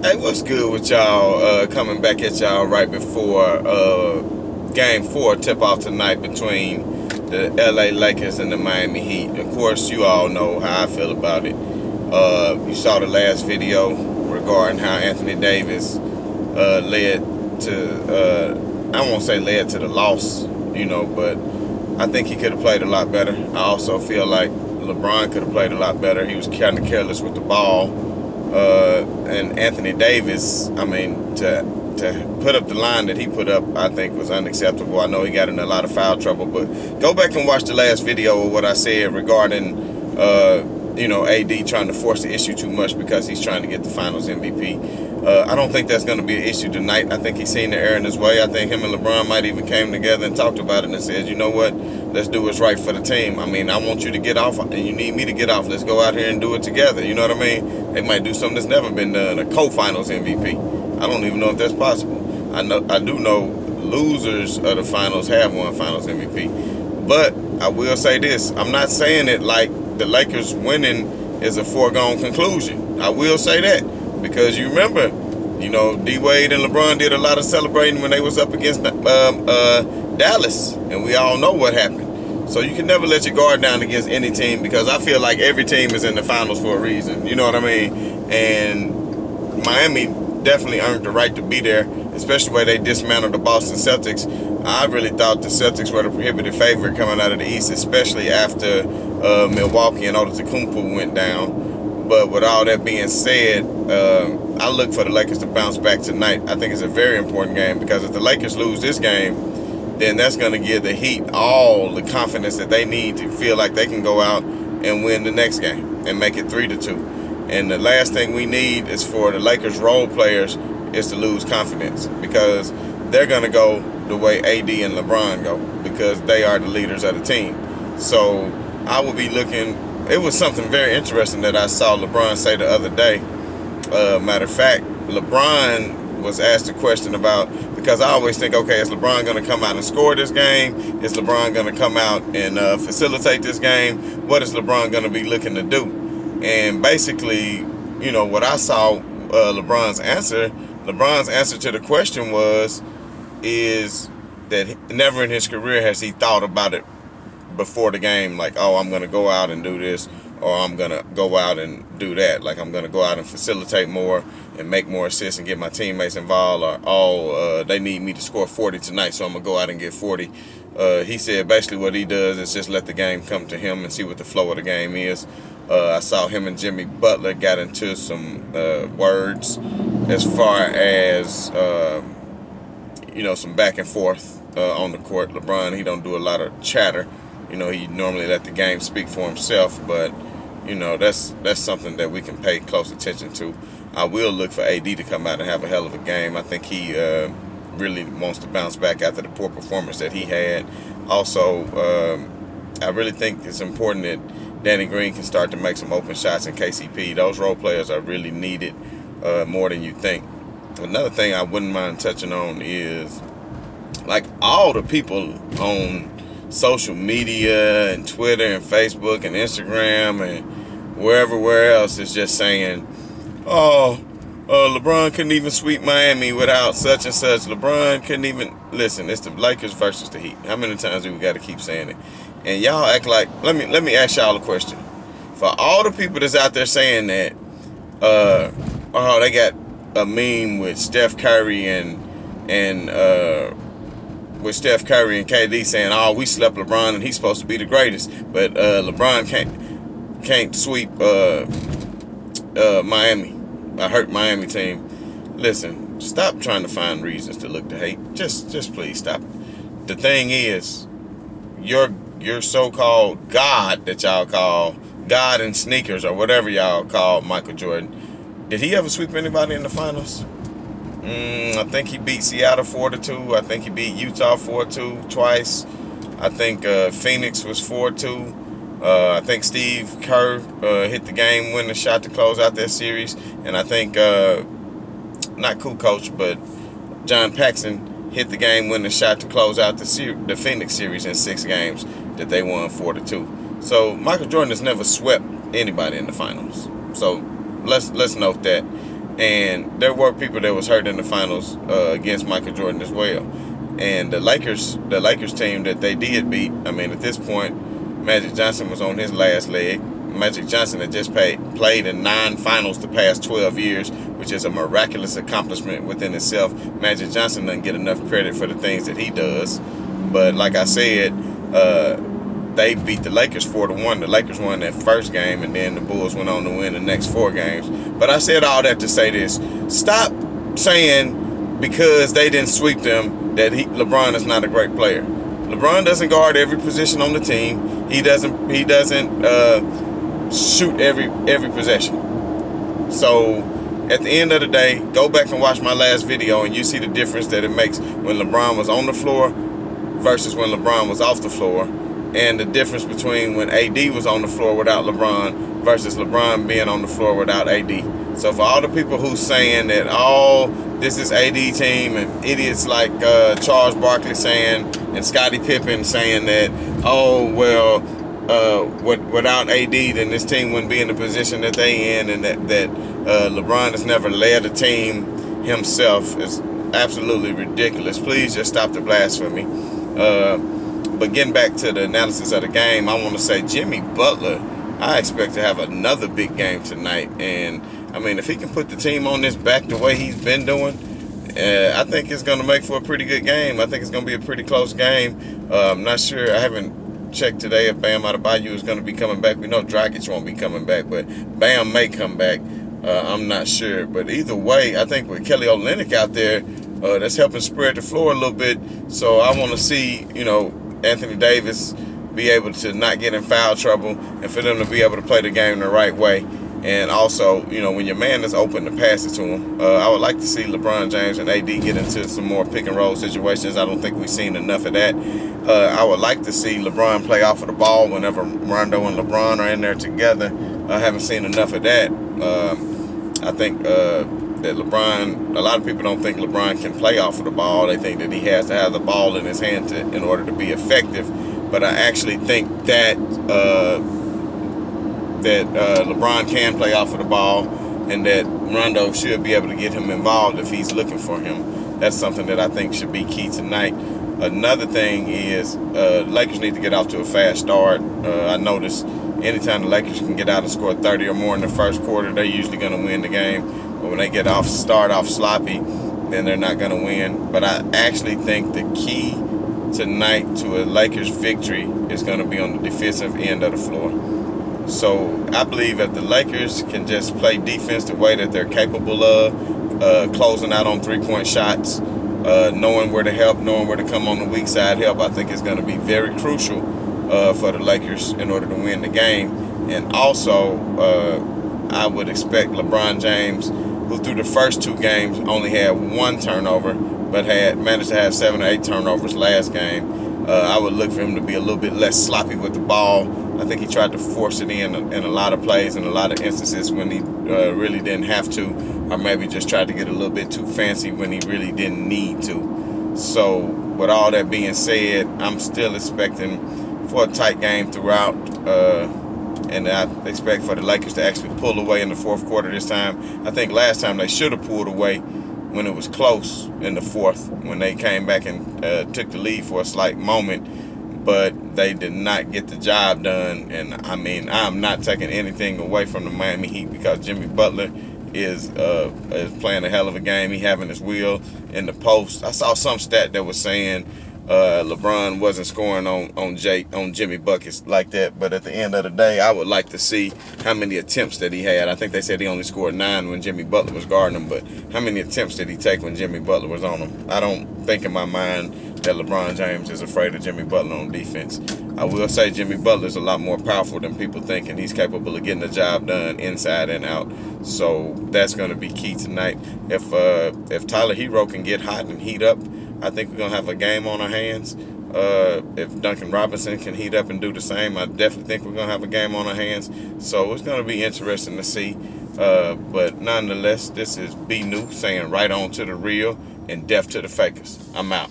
Hey, what's good with y'all? Coming back at y'all right before Game 4 tip-off tonight between the LA Lakers and the Miami Heat. Of course, you all know how I feel about it. You saw the last video regarding how Anthony Davis led to, I won't say led to the loss, but I think he could have played a lot better. I also feel like LeBron could have played a lot better. He was kind of careless with the ball. And Anthony Davis, I mean, to put up the line that he put up, I think was unacceptable. I know he got in a lot of foul trouble, but go back and watch the last video of what I said regarding, AD trying to force the issue too much because he's trying to get the Finals MVP. I don't think that's going to be an issue tonight. I think he's seen the error in his way. I think him and LeBron might even came together and talked about it and said, you know what, let's do what's right for the team. I mean, I want you to get off and you need me to get off. Let's go out here and do it together. You know what I mean? They might do something that's never been done, a co-finals MVP. I don't even know if that's possible. I do know losers of the finals have won finals MVP. But I will say this. I'm not saying it like the Lakers winning is a foregone conclusion. I will say that. Because you remember, D-Wade and LeBron did a lot of celebrating when they was up against Dallas. And we all know what happened. So you can never let your guard down against any team because I feel like every team is in the finals for a reason. You know what I mean? And Miami definitely earned the right to be there, especially where they dismantled the Boston Celtics. I really thought the Celtics were the prohibited favorite coming out of the East, especially after Milwaukee and Antetokounmpo went down. But with all that being said, I look for the Lakers to bounce back tonight. I think it's a very important game because if the Lakers lose this game, then that's going to give the Heat all the confidence that they need to feel like they can go out and win the next game and make it 3-2. And the last thing we need is for the Lakers role players is to lose confidence because they're going to go the way AD and LeBron go because they are the leaders of the team. So I will be looking. It was something very interesting that I saw LeBron say the other day. Matter of fact, LeBron was asked a question about, because I always think, okay, is LeBron going to come out and score this game? Is LeBron going to come out and facilitate this game? What is LeBron going to be looking to do? And basically, what I saw LeBron's answer to the question is that never in his career has he thought about it before the game, like, oh, I'm going to go out and do this, or I'm going to go out and do that. Like, I'm going to go out and facilitate more and make more assists and get my teammates involved, or, oh, they need me to score 40 tonight, so I'm going to go out and get 40. He said basically what he does is just let the game come to him and see what the flow of the game is. I saw him and Jimmy Butler got into some words as far as, some back and forth on the court. LeBron, he don't do a lot of chatter. He normally let the game speak for himself, but, that's something that we can pay close attention to. I will look for AD to come out and have a hell of a game. I think he really wants to bounce back after the poor performance that he had. Also, I really think it's important that Danny Green can start to make some open shots in KCP. Those role players are really needed more than you think. Another thing I wouldn't mind touching on is, like, all the people on social media and Twitter and Facebook and Instagram and where else is just saying, oh, LeBron couldn't even sweep Miami without such and such. LeBron couldn't even. Listen, it's the Lakers versus the Heat. How many times do we got to keep saying it? And y'all act like, let me ask y'all a question. For all the people that's out there saying that, they got a meme with Steph Curry and KD saying, oh, we slept LeBron and he's supposed to be the greatest, but LeBron can't sweep Miami, a hurt Miami team. Listen, stop trying to find reasons to look to hate. Just please stop. The thing is, your so-called God that y'all call God in sneakers or whatever y'all call Michael Jordan, did he ever sweep anybody in the finals? I think he beat Seattle 4-2. I think he beat Utah 4-2 twice. I think Phoenix was 4-2. I think Steve Kerr hit the game-winning shot to close out that series. And I think, not Kukoc, but John Paxson hit the game-winning shot to close out the Phoenix series in 6 games that they won 4-2. So Michael Jordan has never swept anybody in the finals. So let's note that. And there were people that was hurt in the finals against Michael Jordan as well. And the Lakers team that they did beat, I mean, at this point, Magic Johnson was on his last leg. Magic Johnson had just played in 9 finals the past 12 years, which is a miraculous accomplishment within itself. Magic Johnson doesn't get enough credit for the things that he does. But like I said, they beat the Lakers 4-1. The Lakers won that first game, and then the Bulls went on to win the next 4 games. But I said all that to say this. Stop saying because they didn't sweep them that LeBron is not a great player. LeBron doesn't guard every position on the team. He doesn't shoot every possession. So at the end of the day, go back and watch my last video, and you see the difference that it makes when LeBron was on the floor versus when LeBron was off the floor, and the difference between when AD was on the floor without LeBron versus LeBron being on the floor without AD. So for all the people who's saying that, oh, this is AD team, and idiots like Charles Barkley saying, and Scottie Pippen saying that, oh, well, without AD, then this team wouldn't be in the position that they in, and that LeBron has never led a team himself, is absolutely ridiculous. Please just stop the blasphemy. But getting back to the analysis of the game, I want to say Jimmy Butler, I expect to have another big game tonight. And, I mean, if he can put the team on his back the way he's been doing, I think it's going to make for a pretty good game. I think it's going to be a pretty close game. I'm not sure. I haven't checked today if Bam Adebayo is going to be coming back. We know Dragic won't be coming back, but Bam may come back. I'm not sure. But either way, I think with Kelly Olynyk out there, that's helping spread the floor a little bit. So I want to see, you know, Anthony Davis be able to not get in foul trouble, and for them to be able to play the game the right way. And also, you know, when your man is open to pass it to him, I would like to see LeBron James and AD get into some more pick and roll situations. I don't think we've seen enough of that. I would like to see LeBron play off of the ball whenever Rondo and LeBron are in there together. I haven't seen enough of that. I think that LeBron, a lot of people don't think LeBron can play off of the ball. They think that he has to have the ball in his hand in order to be effective. But I actually think that LeBron can play off of the ball, and that Rondo should be able to get him involved if he's looking for him. That's something that I think should be key tonight. Another thing is Lakers need to get off to a fast start. I noticed anytime the Lakers can get out and score 30 or more in the first quarter, they're usually going to win the game. But when they start off sloppy, then they're not going to win. But I actually think the key tonight to a Lakers victory is going to be on the defensive end of the floor. So I believe if the Lakers can just play defense the way that they're capable of, closing out on three-point shots, knowing where to help, knowing where to come on the weak side help, I think is going to be very crucial for the Lakers in order to win the game. And also, I would expect LeBron James, who through the first 2 games only had 1 turnover, but had managed to have 7 or 8 turnovers last game. I would look for him to be a little bit less sloppy with the ball. I think he tried to force it in a lot of plays and a lot of instances when he really didn't have to, or maybe just tried to get a little bit too fancy when he really didn't need to. So with all that being said, I'm still expecting for a tight game throughout, and I expect for the Lakers to actually pull away in the fourth quarter this time. I think last time they should have pulled away when it was close in the fourth, when they came back and took the lead for a slight moment, but they did not get the job done. And I mean, I'm not taking anything away from the Miami Heat, because Jimmy Butler is playing a hell of a game. He having his wheel in the post. I saw some stat that was saying LeBron wasn't scoring on Jimmy buckets like that, but at the end of the day, I would like to see how many attempts that he had. I think they said he only scored 9 when Jimmy Butler was guarding him, but how many attempts did he take when Jimmy Butler was on him? I don't think in my mind that LeBron James is afraid of Jimmy Butler on defense. I will say Jimmy Butler is a lot more powerful than people think, and he's capable of getting the job done inside and out. So that's going to be key tonight. If Tyler Hero can get hot and heat up, I think we're going to have a game on our hands. If Duncan Robinson can heat up and do the same, I definitely think we're going to have a game on our hands. So it's going to be interesting to see. But nonetheless, this is B New saying right on to the real and death to the fakers. I'm out.